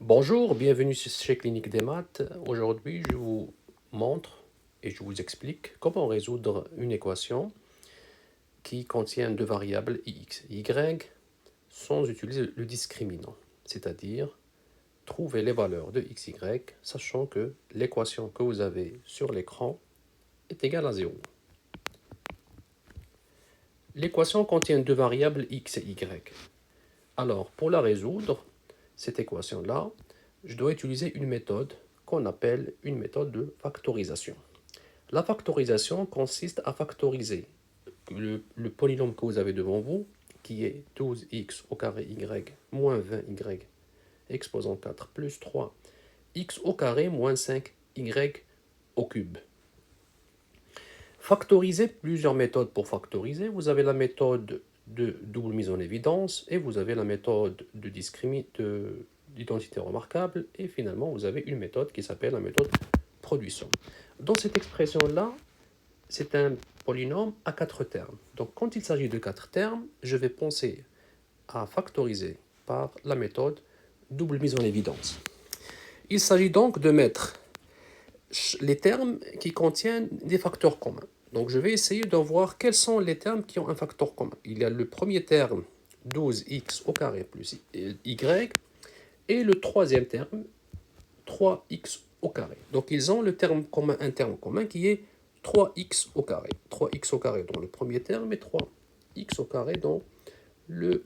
Bonjour, bienvenue chez Clinique des Maths. Aujourd'hui, je vous montre et je vous explique comment résoudre une équation qui contient deux variables x et y sans utiliser le discriminant, c'est-à-dire trouver les valeurs de x, y, sachant que l'équation que vous avez sur l'écran est égale à 0. L'équation contient deux variables x et y. Alors, pour la résoudre, cette équation-là, je dois utiliser une méthode qu'on appelle une méthode de factorisation. La factorisation consiste à factoriser le polynôme que vous avez devant vous, qui est 12x au carré y moins 20y exposant 4 plus 3x au carré moins 5y au cube. Factoriser, plusieurs méthodes pour factoriser. Vous avez la méthode de double mise en évidence et vous avez la méthode d'identité remarquable et finalement vous avez une méthode qui s'appelle la méthode produit-somme. Dans cette expression-là, c'est un polynôme à 4 termes. Donc quand il s'agit de 4 termes, je vais penser à factoriser par la méthode double mise en évidence. Il s'agit donc de mettre les termes qui contiennent des facteurs communs. Donc je vais essayer de voir quels sont les termes qui ont un facteur commun. Il y a le premier terme 12x au carré plus y et le troisième terme 3x au carré. Donc ils ont le terme commun, un terme commun qui est 3x au carré. 3x au carré dans le premier terme et 3x au carré dans le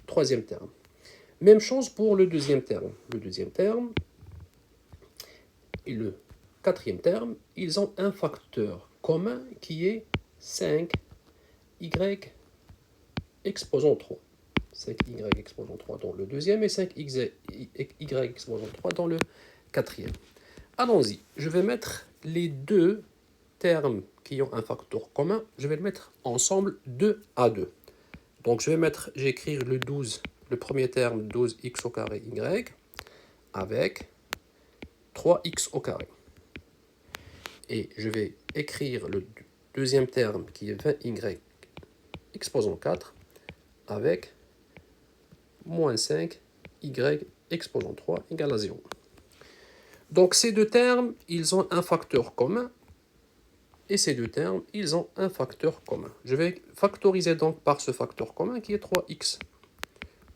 troisième terme. Même chose pour le deuxième terme. Le deuxième terme et le quatrième terme, ils ont un facteur commun qui est 5y exposant 3. 5y exposant 3 dans le deuxième et 5y exposant 3 dans le quatrième. Allons-y, je vais mettre les deux termes qui ont un facteur commun, je vais le mettre ensemble 2 à 2. Donc je vais écrire le 12, le premier terme 12x au carré y avec 3x au carré. Et je vais écrire le deuxième terme qui est 20y exposant 4 avec moins 5y exposant 3 égale à 0. Donc ces deux termes, ils ont un facteur commun et ces deux termes, ils ont un facteur commun. Je vais factoriser donc par ce facteur commun qui est 3x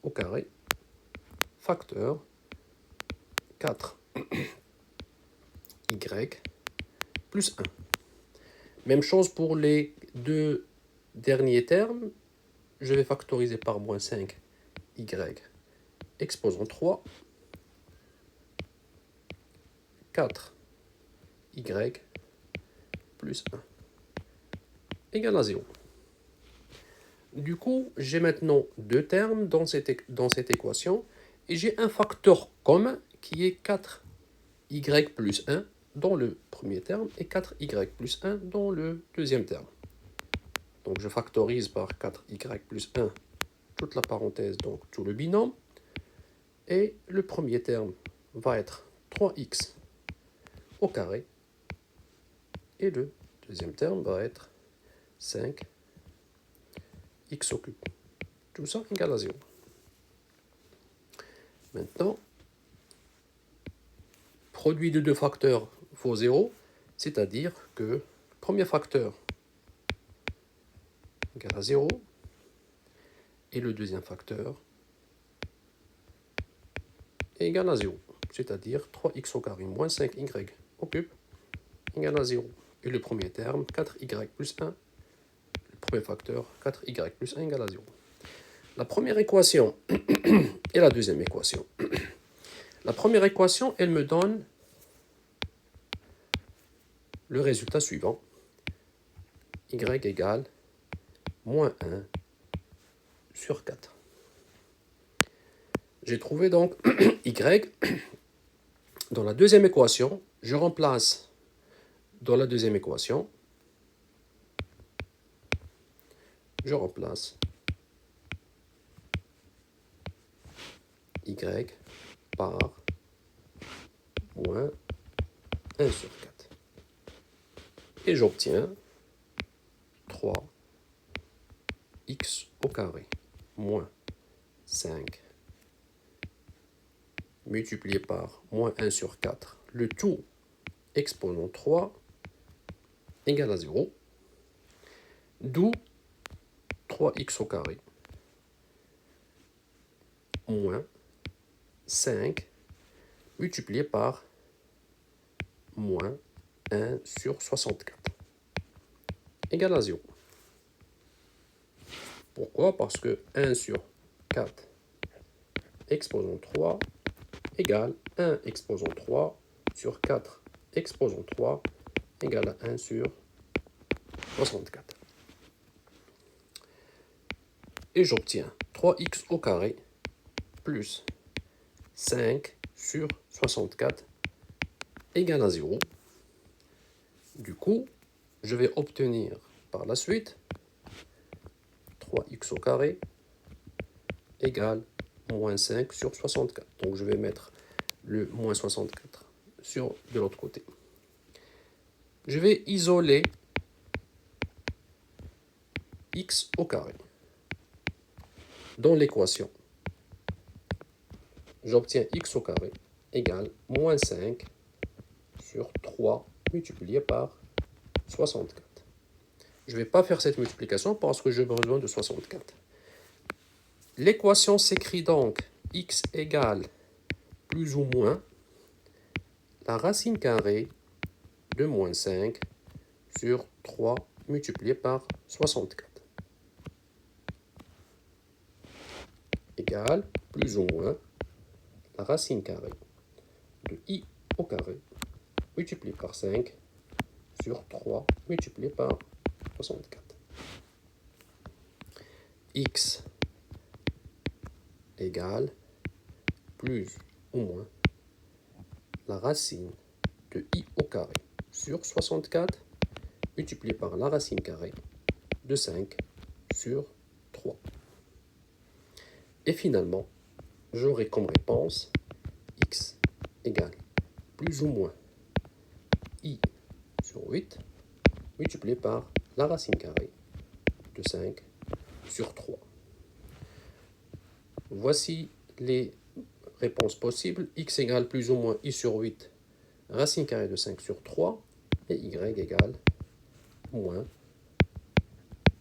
au carré, facteur 4y plus 1. Même chose pour les deux derniers termes, je vais factoriser par moins 5y exposant 3, 4y plus 1 égale à 0. Du coup, j'ai maintenant deux termes dans cette équation et j'ai un facteur commun qui est 4y plus 1 dans le premier terme et 4y plus 1 dans le deuxième terme. Donc je factorise par 4y plus 1 toute la parenthèse, donc tout le binôme. Et le premier terme va être 3x au carré. Et le deuxième terme va être 5x au cube. Tout ça égale à 0. Maintenant, produit de deux facteurs vaut 0, c'est-à-dire que le premier facteur égale à 0 et le deuxième facteur est égal à 0, c'est-à-dire 3x au carré moins 5y au cube égale à 0. Et le premier terme, 4y plus 1, le premier facteur, 4y plus 1 égale à 0. La première équation et la deuxième équation. La première équation, elle me donne le résultat suivant. Y égale moins 1 sur 4. J'ai trouvé donc y. Dans la deuxième équation, je remplace dans la deuxième équation, je remplace y par moins 1 sur 4. Et j'obtiens 3x au carré moins 5 y multiplié par moins 1 sur 4, le tout exposant 3 égale à 0, d'où 3x au carré moins 5 multiplié par moins 1 sur 64 égale à 0. Pourquoi? Parce que 1 sur 4 exposant 3 égale 1 exposant 3 sur 4 exposant 3 égale à 1 sur 64. Et j'obtiens 3x au carré plus 5 sur 64 égale à 0. Du coup, je vais obtenir par la suite 3x au carré égale moins 5 sur 64. Donc je vais mettre le moins 64 de l'autre côté. Je vais isoler x au carré. Dans l'équation, j'obtiens x au carré égale moins 5 sur 3 multiplié par 64. Je ne vais pas faire cette multiplication parce que j'ai besoin de 64. L'équation s'écrit donc x égale plus ou moins la racine carrée de moins 5 sur 3 multiplié par 64. Égale plus ou moins la racine carrée de I au carré multiplié par 5 sur 3 multiplié par 64. X égale plus ou moins la racine de I au carré sur 64 multiplié par la racine carrée de 5 sur 3. Et finalement, j'aurai comme réponse x égale plus ou moins I sur 8 multiplié par la racine carrée de 5 sur 3. Voici les réponses possibles. X égale plus ou moins I sur 8, racine carrée de 5 sur 3, et Y égale moins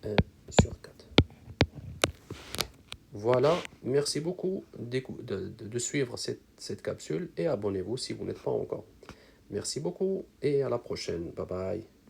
1 sur 4. Voilà, merci beaucoup de suivre cette capsule et abonnez-vous si vous n'êtes pas encore. Merci beaucoup et à la prochaine. Bye bye.